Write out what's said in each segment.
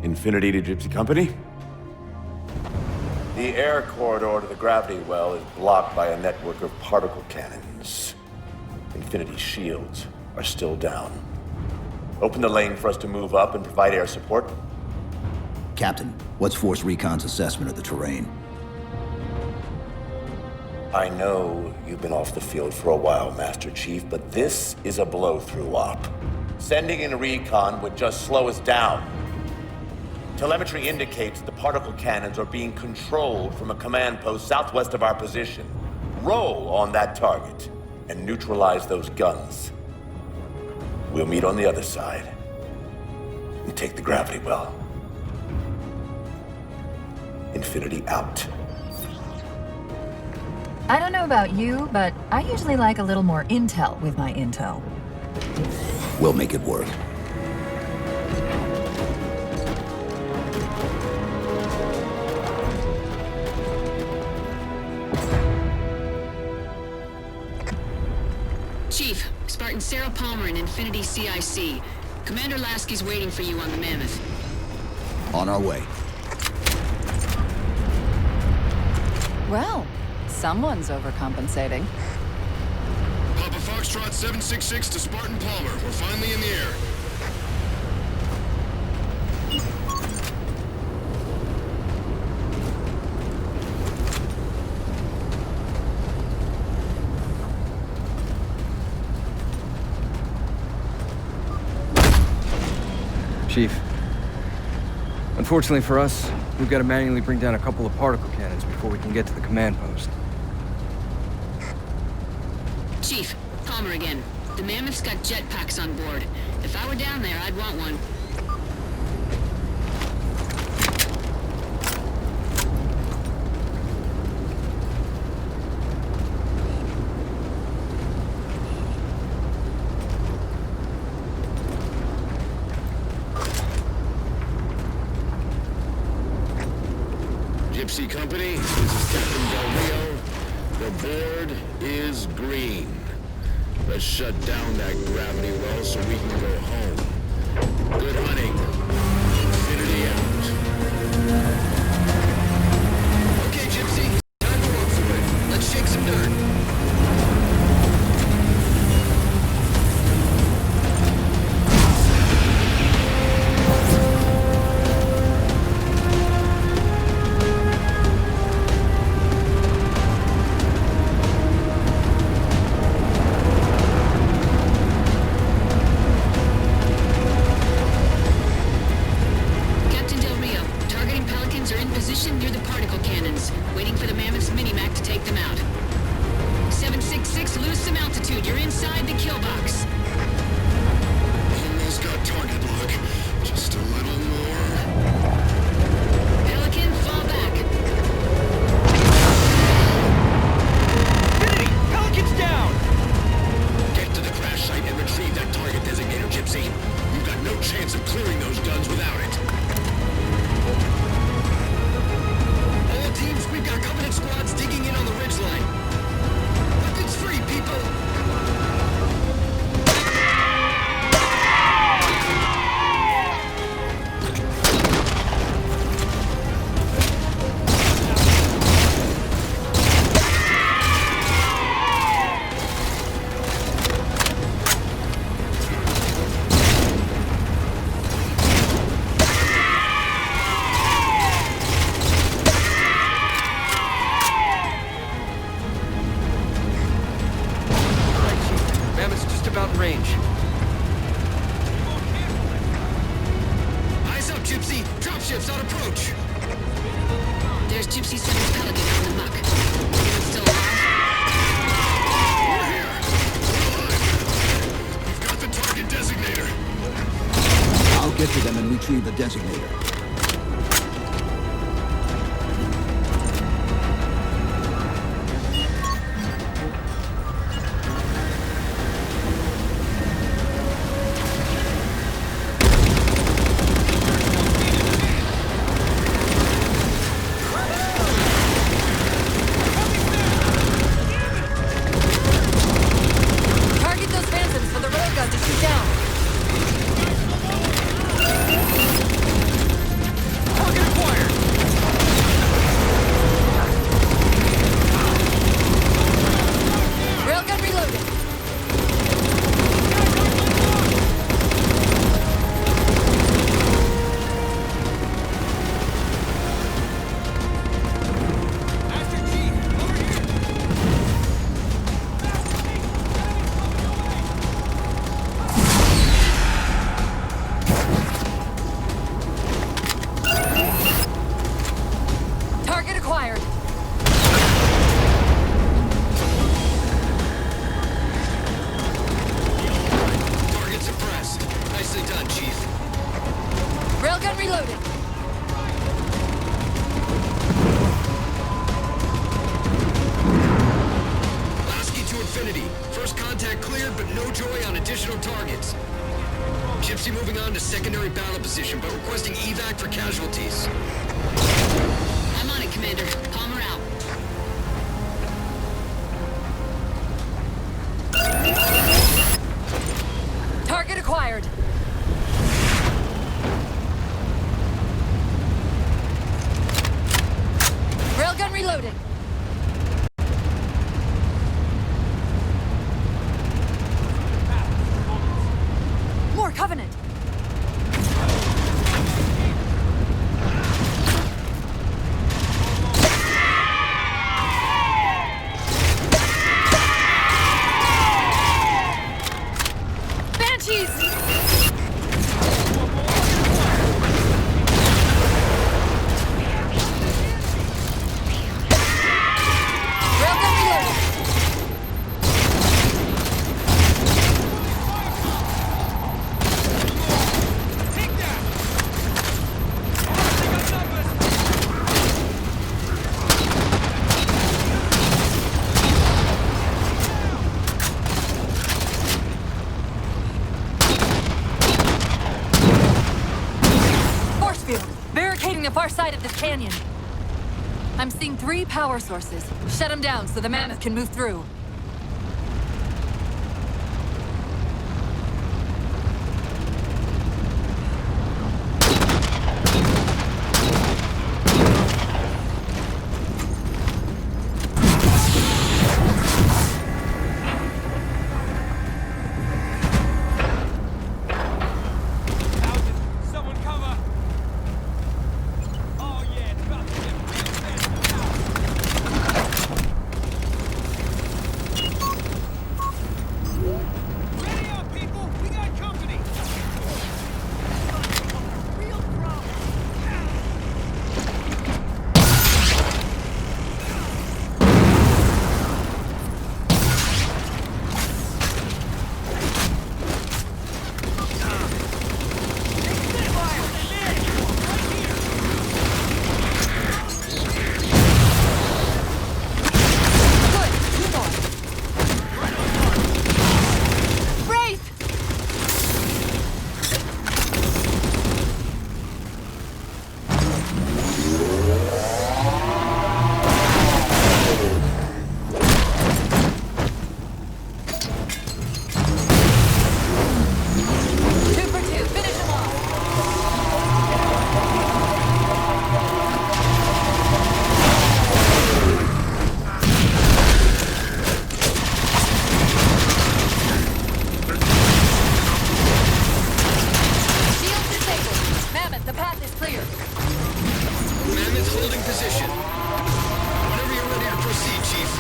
Infinity to Gypsy Company? The air corridor to the gravity well is blocked by a network of particle cannons. Infinity's shields are still down. Open the lane for us to move up and provide air support. Captain, what's Force Recon's assessment of the terrain? I know you've been off the field for a while, Master Chief, but this is a blow-through op. Sending in recon would just slow us down. Telemetry indicates the particle cannons are being controlled from a command post southwest of our position. Roll on that target and neutralize those guns. We'll meet on the other side and take the gravity well. Infinity out. I don't know about you, but I usually like a little more intel with my intel. We'll make it work. Chief, Spartan Sarah Palmer in Infinity CIC. Commander Lasky's waiting for you on the Mammoth. On our way. Well, someone's overcompensating. Papa Foxtrot 766 to Spartan Palmer. We're finally in the air. Chief, unfortunately for us, we've got to manually bring down a couple of particle cannons before we can get to the command post. Chief, Palmer again. The Mammoth's got jetpacks on board. If I were down there, I'd want one. Gypsy Company, this is Captain Del Rio. The board is green. Let's shut down that gravity well so we can go home. Good hunting. Infinity out. Okay, Gypsy. Time to walk for it. Let's shake some dirt. Near the particle cannons, waiting for the Mammoth's mini-mac to take them out. 766, lose some altitude. You're inside the kill box. Almost got target lock. Just a little more. Pelican, fall back. Infinity! Pelican's down! Get to the crash site and retrieve that target designator, Gypsy. You've got no chance of clearing those guns without it. Teams, we've got Covenant squads digging in on the ridgeline. Weapons free, people! About in range. Eyes up, Gypsy! Dropships on approach! There's Gypsy 7's Pelican out in the muck. Anyone still alive? We're here! We're alive! We've got the target designator! I'll get to them and retrieve the designator. Infinity. First contact cleared, but no joy on additional targets. Gypsy moving on to secondary battle position, but requesting evac for casualties. I'm on it, Commander. Palmer out. Target acquired. Railgun reloaded. More Covenant. Banshees! Railgun reloaded. Force field, barricading the far side of this canyon. I'm seeing 3 power sources. Shut them down so the mammoth can move through. Someone cover! Oh yeah, it's about to get real bad. Ready up, people! We got company! Real problem! Good, 2 more. Wraith! Two for 2, finish them off. Shield disabled. Mammoth, the path is clear. Mammoth holding position. Whenever you're ready to proceed, Chief.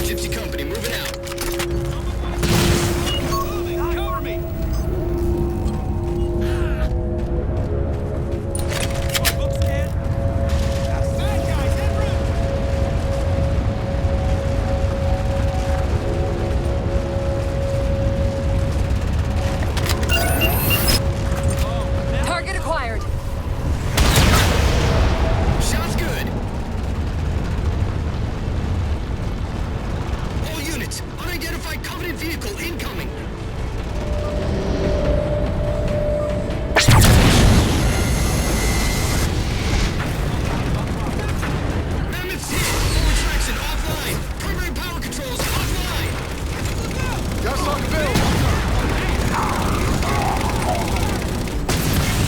Gypsy Company moving out. Moving, cover me! Look scared? Bad guys, en route! Target acquired. Shots good. All units, unidentified Covenant vehicle incoming. Mammoth's hit. Forward traction offline. Primary power controls offline.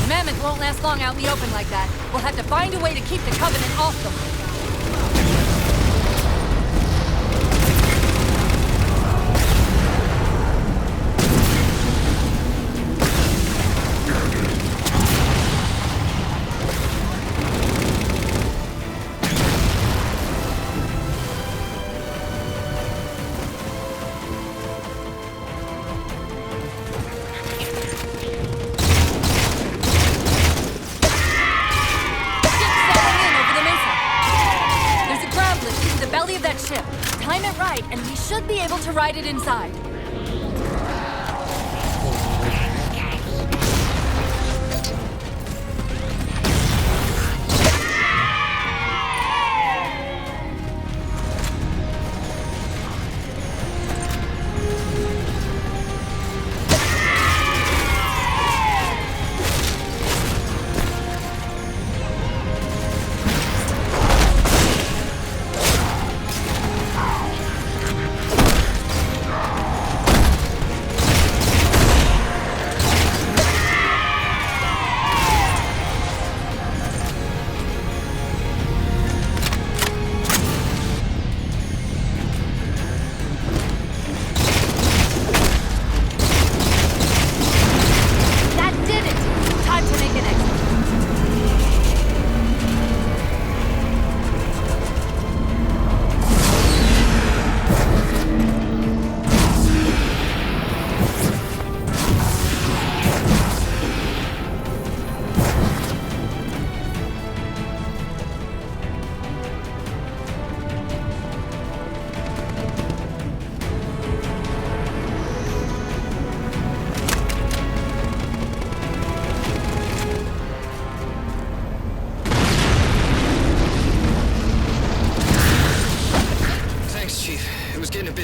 Mammoth won't last long out in the open like that. We'll have to find a way to keep the Covenant off them. should be able to ride it inside.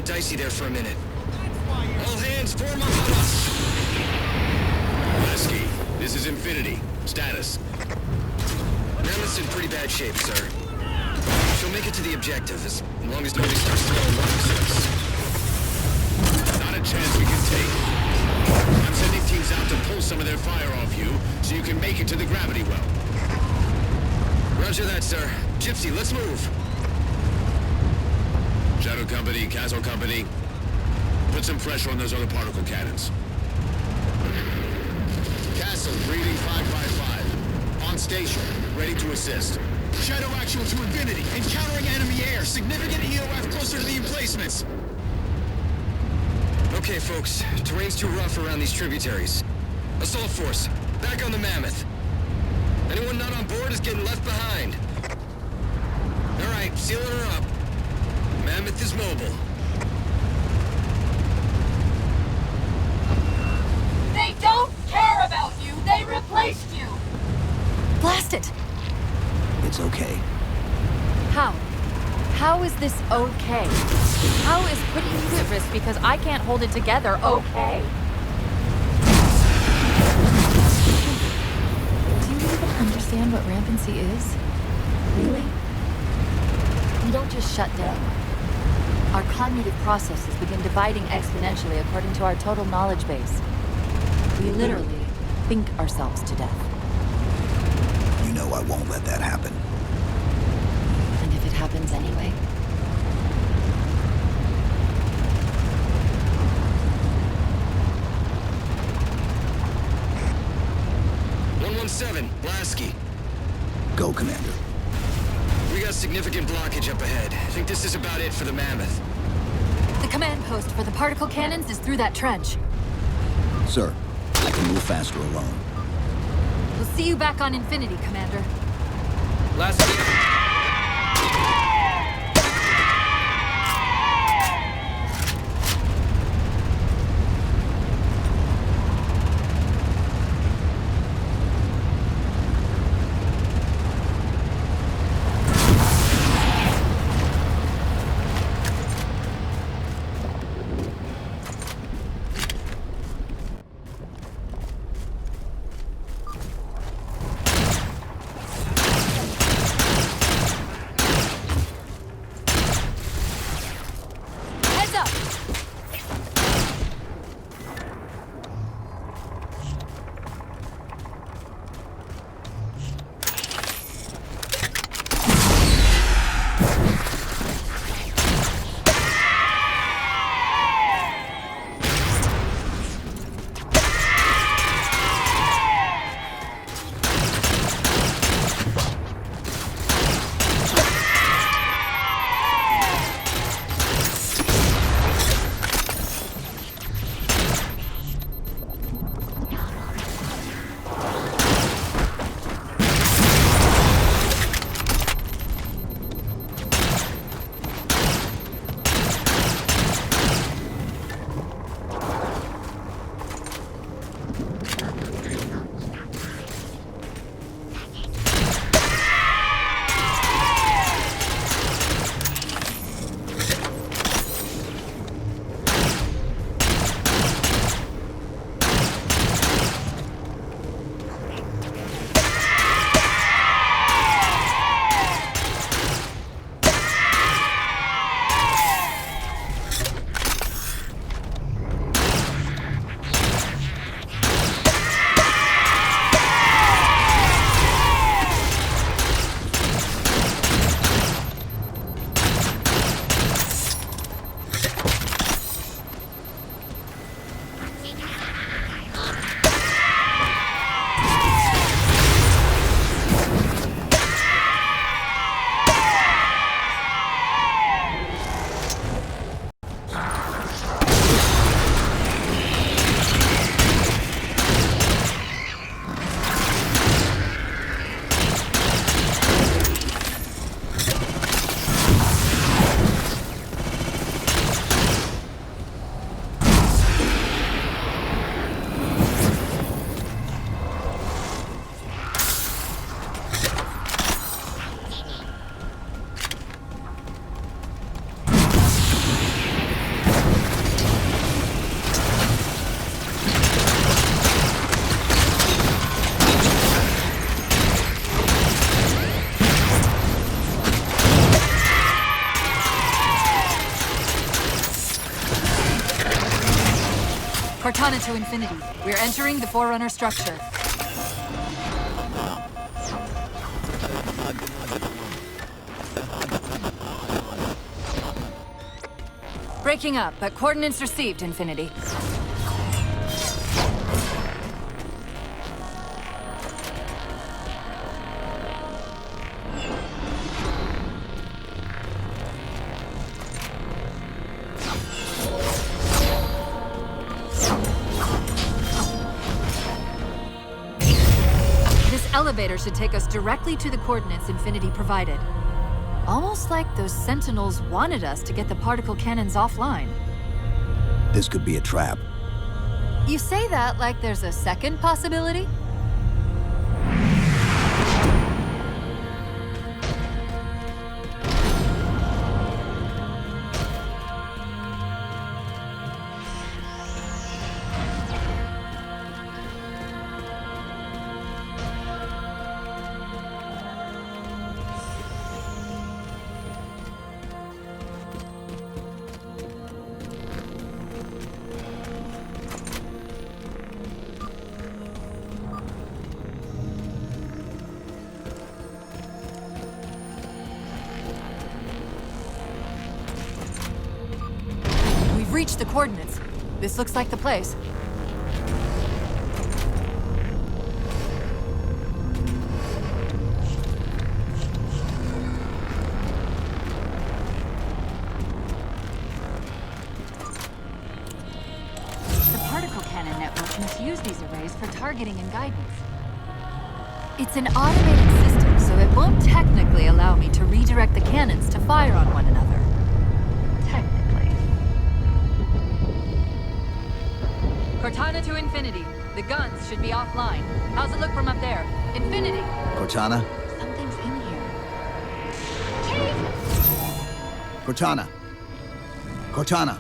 Dicey there for a minute. All hands, form up on us! Lasky, this is Infinity. Status. Mammoth's in pretty bad shape, sir. She'll make it to the objective, as long as nobody starts throwing rocks at us. Not a chance we can take. I'm sending teams out to pull some of their fire off you, so you can make it to the gravity well. Roger that, sir. Gypsy, let's move. Shadow Company, Castle Company, put some pressure on those other particle cannons. Castle, reading 555. On station, ready to assist. Shadow actual to Infinity. Encountering enemy air. Significant EOF closer to the emplacements. Okay, folks. Terrain's too rough around these tributaries. Assault force, back on the Mammoth. Anyone not on board is getting left behind. All right, sealing her up. Mammoth is mobile. They don't care about you! They replaced you! Blast it! It's okay. How? How is this okay? How is putting you at risk because I can't hold it together okay? Do you even understand what rampancy is? Really? We don't just shut down. Our cognitive processes begin dividing exponentially according to our total knowledge base. We literally think ourselves to death. You know I won't let that happen. And if it happens anyway? Lasky. Go, Commander. We got significant blockage up ahead. I think this is about it for the Mammoth. The command post for the particle cannons is through that trench. Sir, I can move faster alone. We'll see you back on Infinity, Commander. Lasky. Cortana to Infinity. We're entering the Forerunner structure. Breaking up, but coordinates received, Infinity. This elevator should take us directly to the coordinates Infinity provided. Almost like those Sentinels wanted us to get the particle cannons offline. This could be a trap. You say that like there's a second possibility? Reached the coordinates. This looks like the place. The particle cannon network must use these arrays for targeting and guidance. It's an automated system, so it won't technically allow me to redirect the cannons to fire on one another. Cortana to Infinity. The guns should be offline. How's it look from up there? Infinity! Cortana? Something's in here. Cortana! Cortana!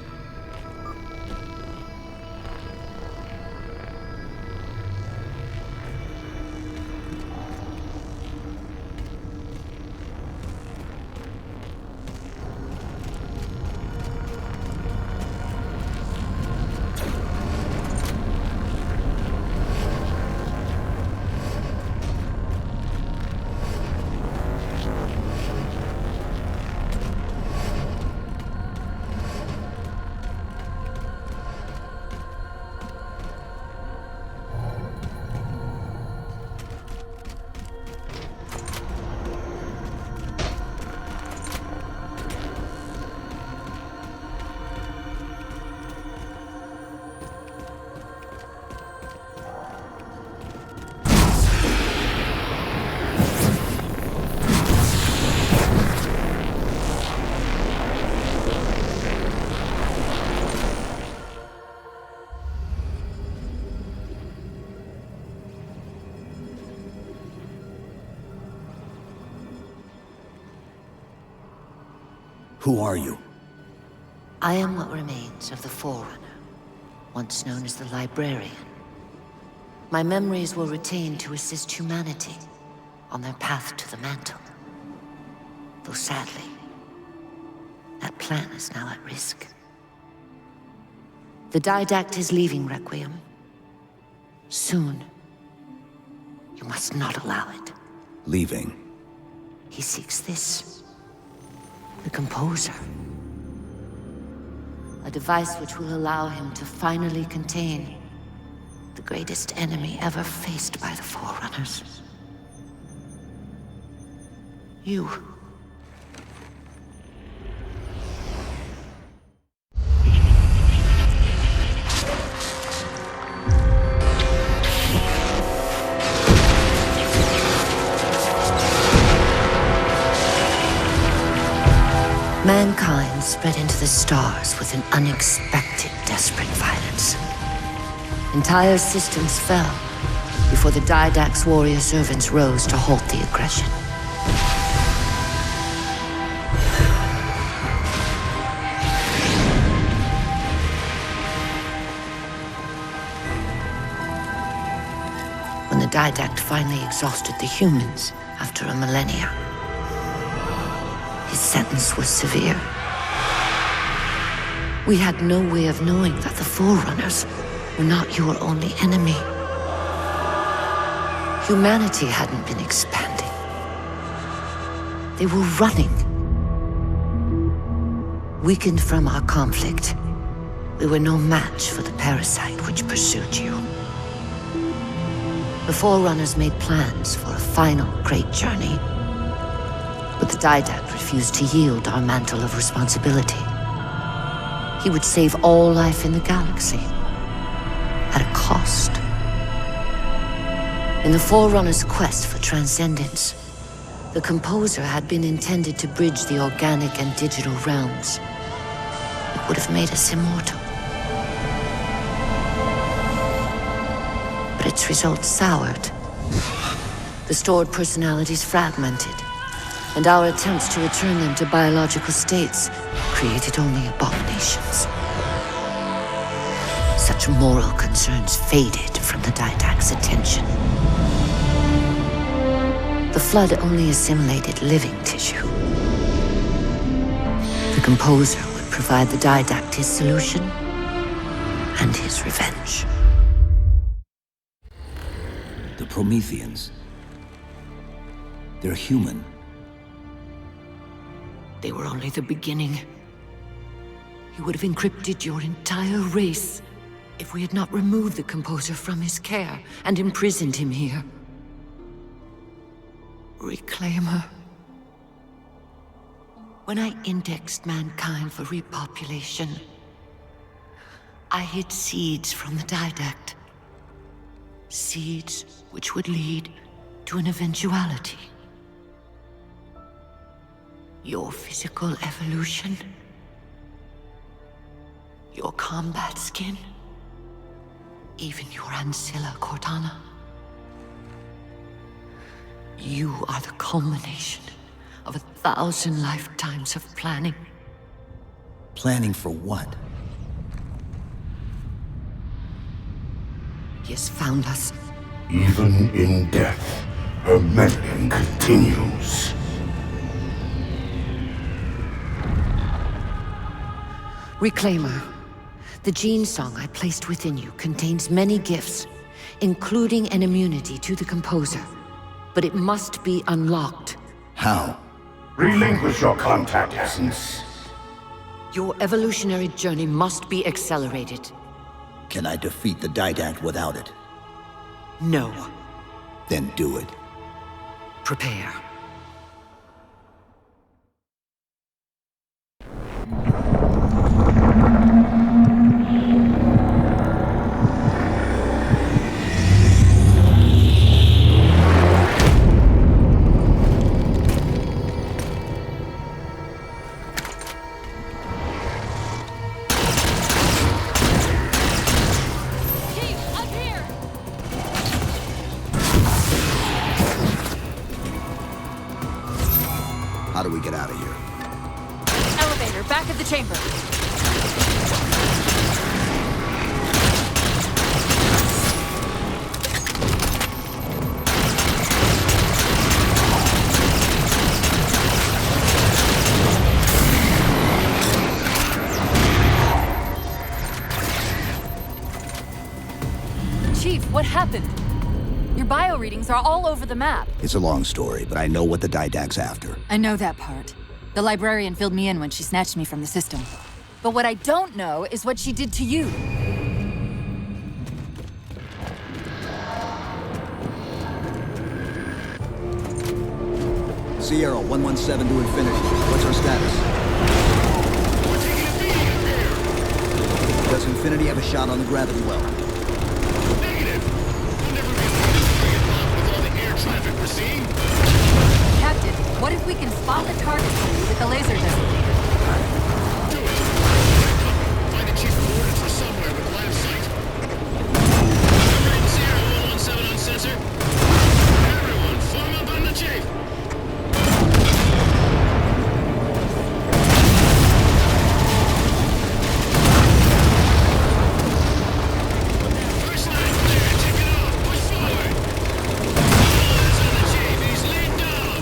Who are you? I am what remains of the Forerunner, once known as the Librarian. My memories were retained to assist humanity on their path to the mantle. Though sadly, that plan is now at risk. The Didact is leaving Requiem. Soon. You must not allow it. Leaving. He seeks this. The Composer. A device which will allow him to finally contain the greatest enemy ever faced by the Forerunners. You. Mankind spread into the stars with an unexpected, desperate violence. Entire systems fell before the Didact's warrior servants rose to halt the aggression. When the Didact finally exhausted the humans after a millennia, his sentence was severe. We had no way of knowing that the Forerunners were not your only enemy. Humanity hadn't been expanding. They were running. Weakened from our conflict, we were no match for the parasite which pursued you. The Forerunners made plans for a final great journey, but the Didact refused to yield our mantle of responsibility. He would save all life in the galaxy, at a cost. In the Forerunners' quest for transcendence, the Composer had been intended to bridge the organic and digital realms. It would have made us immortal. But its results soured. The stored personalities fragmented, and our attempts to return them to biological states created only abominations. Such moral concerns faded from the Didact's attention. The Flood only assimilated living tissue. The Composer would provide the Didact his solution and his revenge. The Prometheans. They're human. They were only the beginning. He would have encrypted your entire race if we had not removed the Composer from his care and imprisoned him here. Reclaimer. When I indexed mankind for repopulation, I hid seeds from the Didact. Seeds which would lead to an eventuality. Your physical evolution, your combat skin, even your ancilla Cortana. You are the culmination of 1,000 lifetimes of planning. Planning for what? He has found us. Even in death, her meddling continues. Reclaimer. The gene song I placed within you contains many gifts, including an immunity to the Composer. But it must be unlocked. How? Relinquish your contact essence. Your evolutionary journey must be accelerated. Can I defeat the Didact without it? No. Then do it. Prepare. How do we get out of here? Elevator, back of the chamber. Chief, what happened? Your bio readings are all over the map. It's a long story, but I know what the Didact's after. I know that part. The librarian filled me in when she snatched me from the system. But what I don't know is what she did to you. Sierra 117 to infinity. What's our status? We're taking a beating up here. Does Infinity have a shot on the gravity well? Negative. We'll never be able to bring it up with all the air traffic we're seeing. Captain, what if we can spot the target for you with the laser designator? Do it. Find the chief coordinates for somewhere with line of sight. Ready, Sierra 117 on sensor. Everyone, form up on the chief. First line clear. Take it off. Push forward. All eyes on the chief. He's laid down.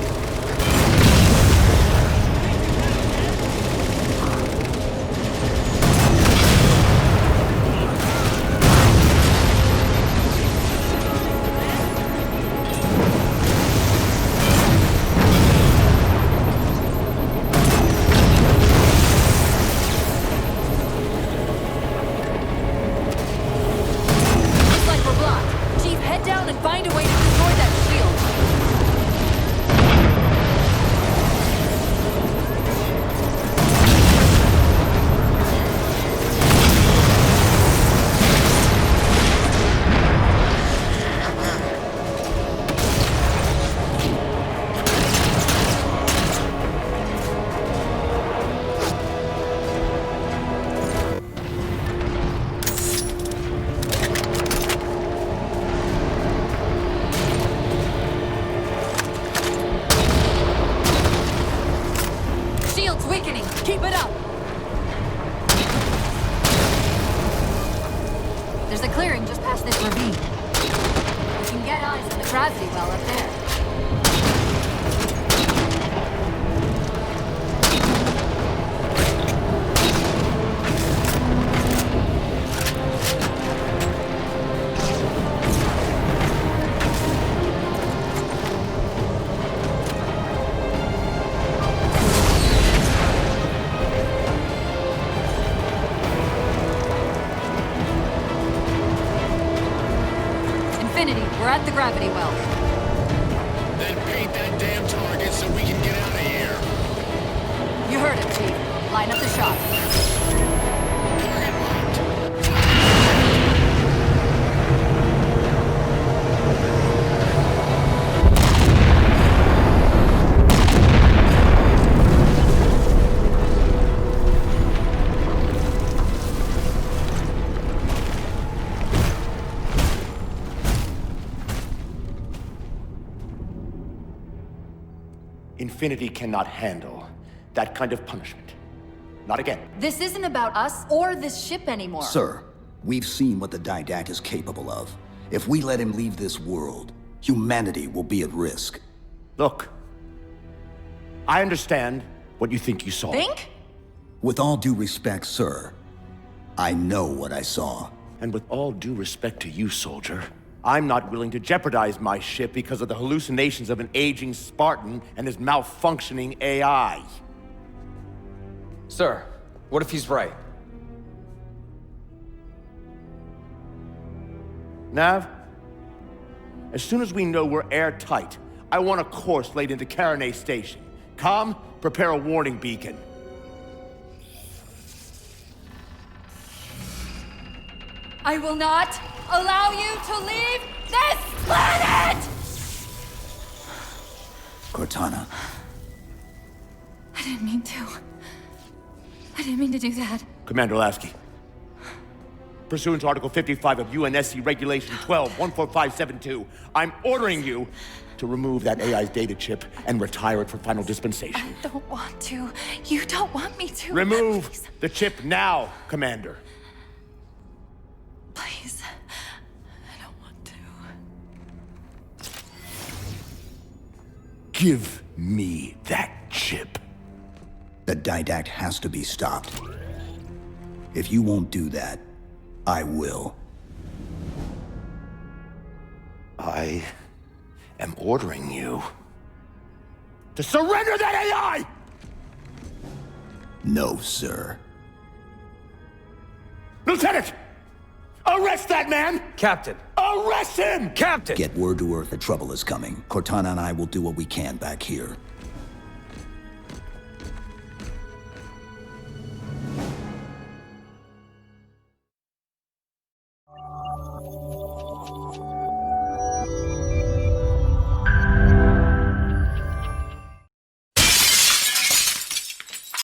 past this ravine. We can get eyes on the gravity well up there. We're at the gravity well. Then paint that damn target so we can get out of here. You heard it, Chief. Line up the shot. Target locked. Infinity cannot handle that kind of punishment. Not again. This isn't about us or this ship anymore. Sir, we've seen what the Didact is capable of. If we let him leave this world, humanity will be at risk. Look, I understand what you think you saw. Think? With all due respect, sir, I know what I saw. And with all due respect to you, soldier, I'm not willing to jeopardize my ship because of the hallucinations of an aging Spartan and his malfunctioning AI. Sir, what if he's right? Nav, as soon as we know we're airtight, I want a course laid into Carenay Station. Com, prepare a warning beacon. I will not allow you to leave this planet! Cortana. I didn't mean to. I didn't mean to do that. Commander Lasky, pursuant to Article 55 of UNSC Regulation 12-14572, I'm ordering you to remove that AI's data chip and retire it for final dispensation. I don't want to. You don't want me to. Remove Please. the chip now, Commander. Please. I don't want to. Give me that chip. The Didact has to be stopped. If you won't do that, I will. I am ordering you to surrender that AI! No, sir. Lieutenant! Arrest that man! Captain! Arrest him! Captain! Get word to Earth that trouble is coming. Cortana and I will do what we can back here.